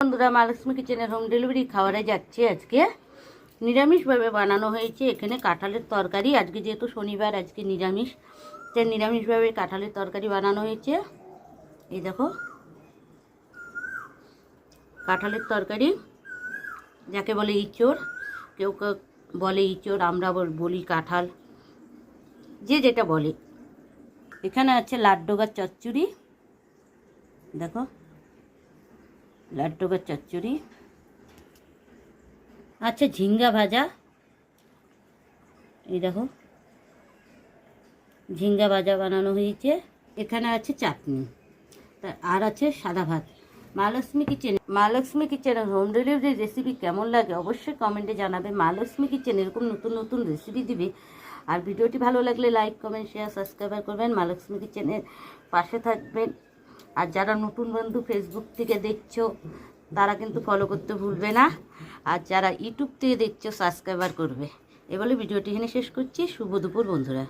বন্ধুরা, মহালক্ষ্মী কিচেনের home delivery খাবারে যাচ্ছে। আজকে নিরামিষভাবে বানানো হয়েছে এখানে কাঁঠালের তরকারি। আজকে যেহেতু শনিবার, আজকে নিরামিষ, তাই নিরামিষভাবে কাঁঠালের তরকারি বানানো হয়েছে। এই দেখো, কাঁঠালের তরকারি, যাকে বলে ইঁচড়, কেউ কেউ বলে ইঁচড়, আমরা বলি কাঁঠাল, যে যেটা বলে। এখানে আছে লাড্ডুগার চচ্চড়ি, দেখো লাড্ডুগার চচ্চড়ি আচ্ছা, ঝিঙ্গা ভাজা, এই দেখো ঝিঙ্গা ভাজা বানানো হয়েছে। এখানে আছে চাটনি, আর আছে সাদা ভাত। মহালক্ষ্মী কিচেনের হোম ডেলিভারি রেসিপি কেমন লাগে অবশ্যই কমেন্টে জানাবে। মহালক্ষ্মী কিচেন এরকম নতুন নতুন রেসিপি দিবে। আর ভিডিওটি ভালো লাগলে লাইক, কমেন্ট, শেয়ার, সাবস্ক্রাইব করবেন। মহালক্ষ্মী কিচেনের পাশে থাকবেন। আর যারা নতুন বন্ধু ফেসবুক থেকে দেখছো তারা কিন্তু ফলো করতে ভুলবে না। আর যারা ইউটিউব থেকে দেখছো সাবস্ক্রাইবার করবে। এ বলে ভিডিওটি এখানে শেষ করছি। শুভ দুপুর বন্ধুরা।